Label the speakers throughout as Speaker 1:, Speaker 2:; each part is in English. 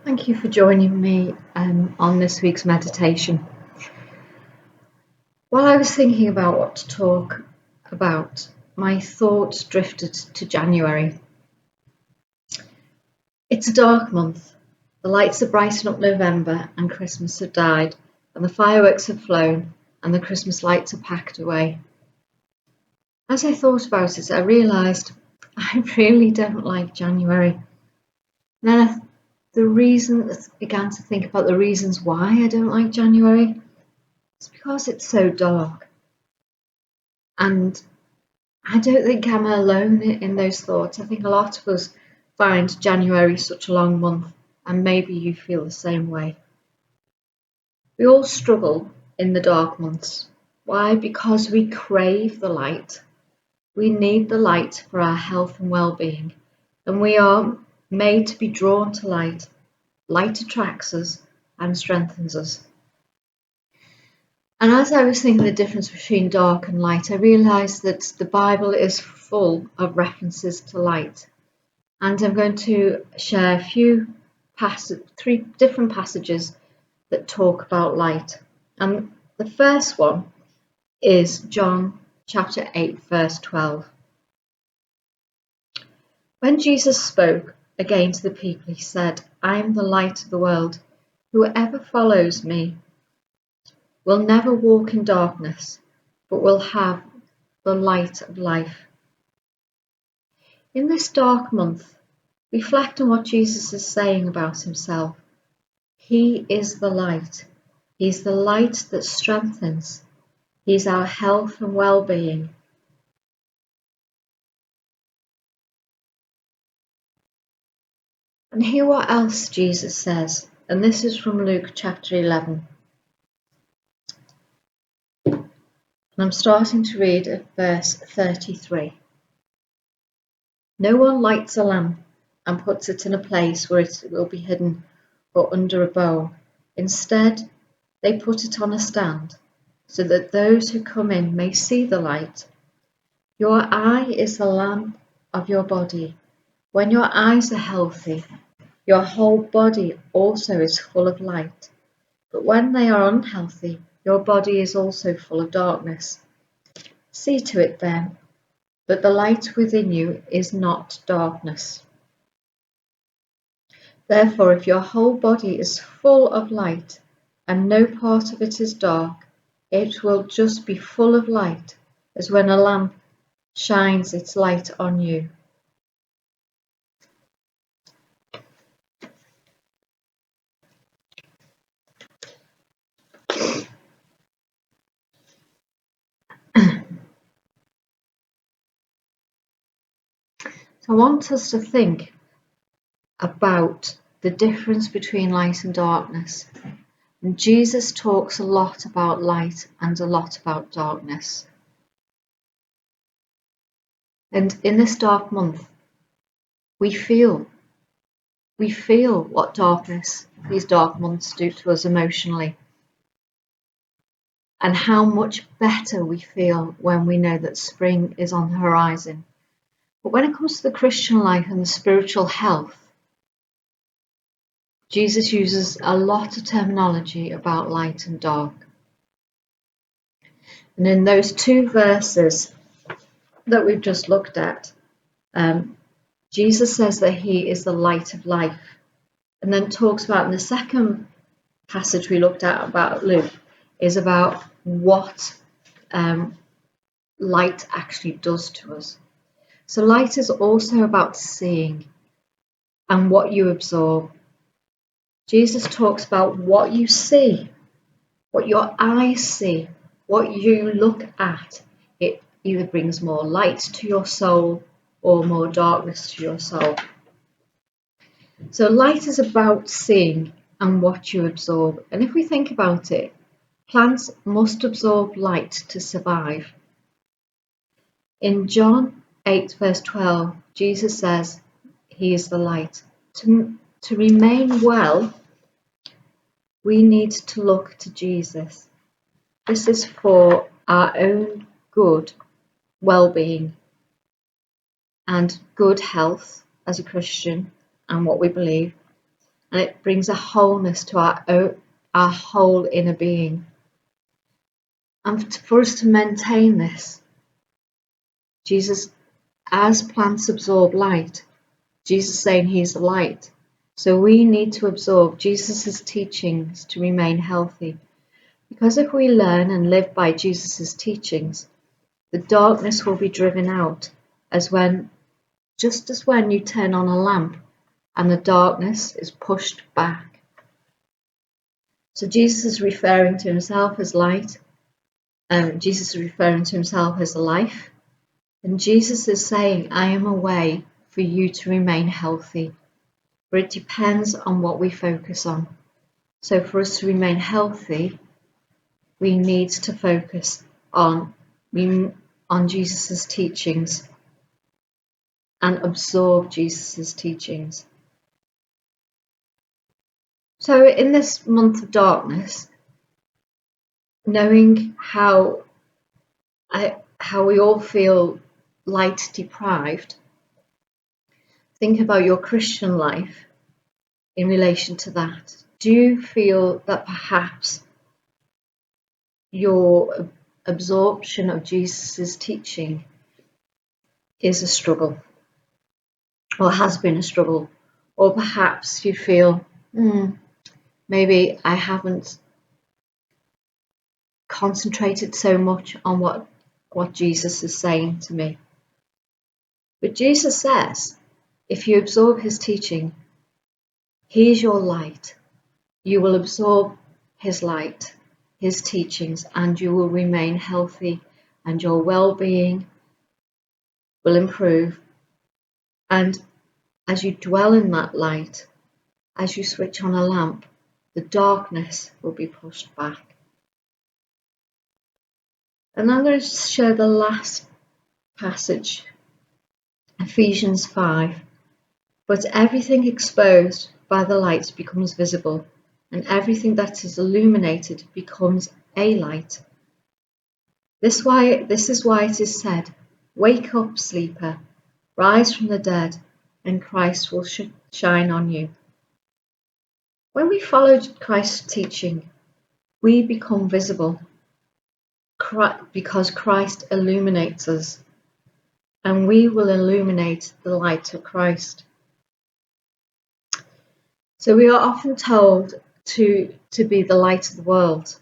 Speaker 1: Thank you for joining me on this week's meditation. While I was thinking about what to talk about, my thoughts drifted to January. It's a dark month. The lights are brightened up November and Christmas have died, and the fireworks have flown and the Christmas lights are packed away. As I thought about it, I realised I really don't like January. Then began to think about the reasons why I don't like January. It's because it's so dark. And I don't think I'm alone in those thoughts. I think a lot of us find January such a long month, and maybe you feel the same way. We all struggle in the dark months. Why? Because we crave the light. We need the light for our health and well-being, and we are made to be drawn to light. Light attracts us and strengthens us. And as I was thinking the difference between dark and light, I realised that the Bible is full of references to light. And I'm going to share three different passages that talk about light. And the first one is John chapter 8, verse 12. When Jesus spoke again to the people, he said, "I am the light of the world. Whoever follows me will never walk in darkness, but will have the light of life." In this dark month, reflect on what Jesus is saying about himself. He is the light. He's the light that strengthens. He's our health and well-being. And hear what else Jesus says, and this is from Luke chapter 11. And I'm starting to read at verse 33. No one lights a lamp and puts it in a place where it will be hidden or under a bowl. Instead, they put it on a stand so that those who come in may see the light. Your eye is the lamp of your body. When your eyes are healthy, your whole body also is full of light. But when they are unhealthy, your body is also full of darkness. See to it then that the light within you is not darkness. Therefore, if your whole body is full of light and no part of it is dark, it will just be full of light, as when a lamp shines its light on you. So I want us to think about the difference between light and darkness. And Jesus talks a lot about light and a lot about darkness. And in this dark month, we feel what these dark months do to us emotionally, and how much better we feel when we know that spring is on the horizon. But when it comes to the Christian life and the spiritual health, Jesus uses a lot of terminology about light and dark. And in those two verses that we've just looked at, Jesus says that he is the light of life, and then talks about, in the second passage we looked at about Luke, is about what light actually does to us. So light is also about seeing and what you absorb. Jesus talks about what you see, what your eyes see, what you look at. It either brings more light to your soul or more darkness to your soul. So light is about seeing and what you absorb. And if we think about it, plants must absorb light to survive. In John 8 verse 12, Jesus says he is the light. To remain well, we need to look to Jesus. This is for our own good well-being and good health as a Christian and what we believe, and it brings a wholeness to our whole inner being. And for us to maintain this, Jesus, as plants absorb light, Jesus saying he's the light, so we need to absorb Jesus' teachings to remain healthy. Because if we learn and live by Jesus' teachings, the darkness will be driven out, just as when you turn on a lamp and the darkness is pushed back. So Jesus is referring to himself as light, Jesus is referring to himself as life, and Jesus is saying, I am a way for you to remain healthy, but it depends on what we focus on. So for us to remain healthy, we need to focus on Jesus' teachings and absorb Jesus' teachings. So in this month of darkness, knowing how we all feel light deprived, think about your Christian life in relation to that. Do you feel that perhaps your absorption of Jesus' teaching is a struggle, or has been a struggle? Or perhaps you feel, maybe I haven't concentrated so much on what Jesus is saying to me. But Jesus says, if you absorb his teaching, he's your light. You will absorb his light, his teachings, and you will remain healthy, and your well-being will improve. And as you dwell in that light, as you switch on a lamp, the darkness will be pushed back. And I'm going to share the last passage, Ephesians 5. But everything exposed by the light becomes visible, and everything that is illuminated becomes a light. This is why it is said, wake up, sleeper, rise from the dead, and Christ will shine on you. When we follow Christ's teaching, we become visible because Christ illuminates us, and we will illuminate the light of Christ. So we are often told to be the light of the world.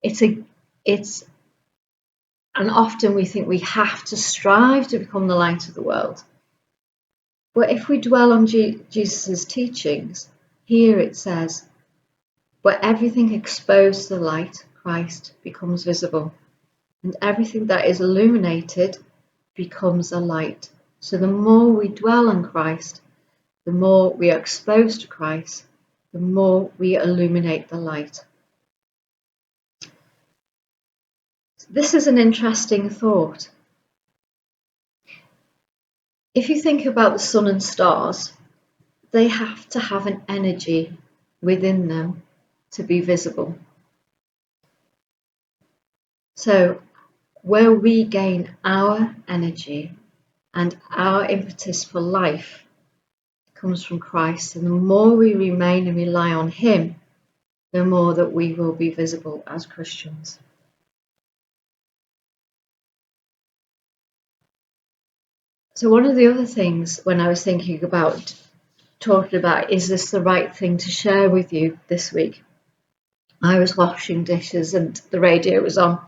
Speaker 1: And often we think we have to strive to become the light of the world. But if we dwell on Jesus' teachings, here it says, where everything exposed to the light, Christ, becomes visible, and everything that is illuminated becomes a light. So the more we dwell on Christ, the more we are exposed to Christ, the more we illuminate the light. This is an interesting thought. If you think about the sun and stars, they have to have an energy within them to be visible. So where we gain our energy and our impetus for life comes from Christ, and the more we remain and rely on him, the more that we will be visible as Christians. So one of the other things when I was thinking about talking about, is this the right thing to share with you this week? I was washing dishes and the radio was on,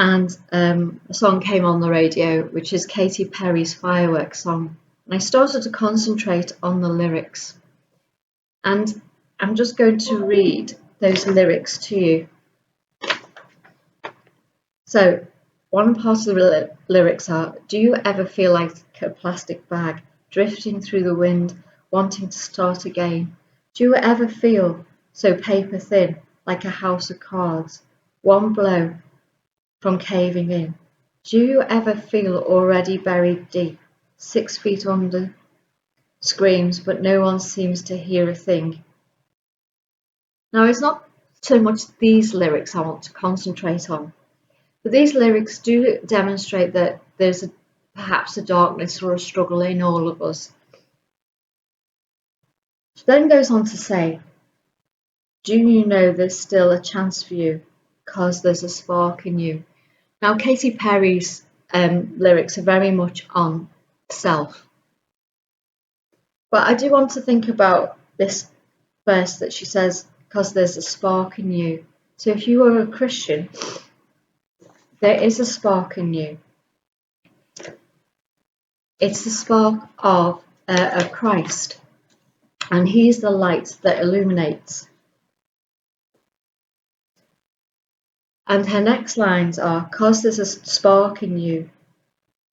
Speaker 1: and a song came on the radio, which is Katy Perry's Fireworks song. And I started to concentrate on the lyrics. And I'm just going to read those lyrics to you. So one part of the lyrics are, do you ever feel like a plastic bag drifting through the wind, wanting to start again? Do you ever feel so paper thin, like a house of cards, one blow from caving in? Do you ever feel already buried deep, 6 feet under, screams, but no one seems to hear a thing? Now, it's not so much these lyrics I want to concentrate on, but these lyrics do demonstrate that there's perhaps a darkness or a struggle in all of us. She then goes on to say, do you know there's still a chance for you because there's a spark in you? Now, Katy Perry's lyrics are very much on self. But I do want to think about this verse that she says, because there's a spark in you. So if you are a Christian, there is a spark in you. It's the spark of Christ, and He's the light that illuminates. And her next lines are, because there's a spark in you,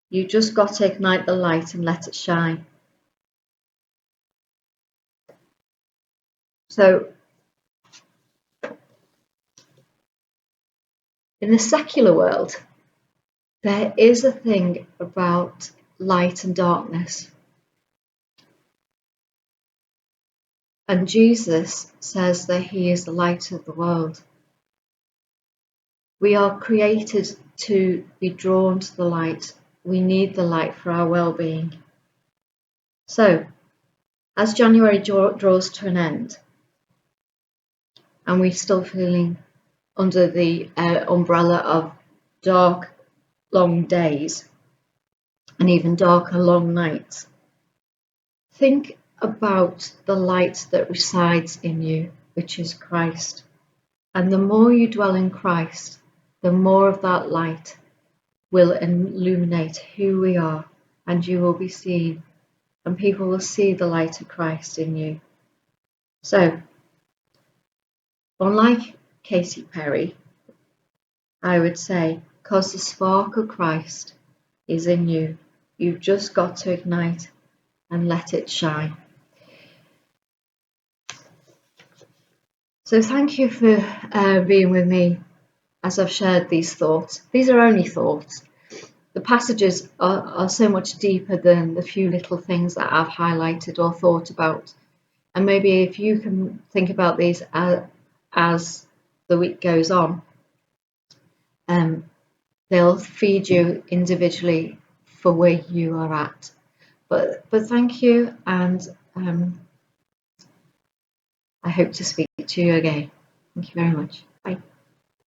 Speaker 1: you just got to ignite the light and let it shine. So in the secular world, there is a thing about light and darkness. And Jesus says that He is the light of the world. We are created to be drawn to the light. We need the light for our well-being. So, as January draws to an end, and we're still feeling under the umbrella of dark, long days, and even darker, long nights, think about the light that resides in you, which is Christ. And the more you dwell in Christ, the more of that light will illuminate who we are, and you will be seen, and people will see the light of Christ in you. So, unlike Katy Perry, I would say, because the spark of Christ is in you, you've just got to ignite and let it shine. So thank you for being with me as I've shared these thoughts. These are only thoughts. The passages are so much deeper than the few little things that I've highlighted or thought about. And maybe if you can think about these as the week goes on, they'll feed you individually for where you are at. But thank you, and I hope to speak to you again. Thank you very much. Bye.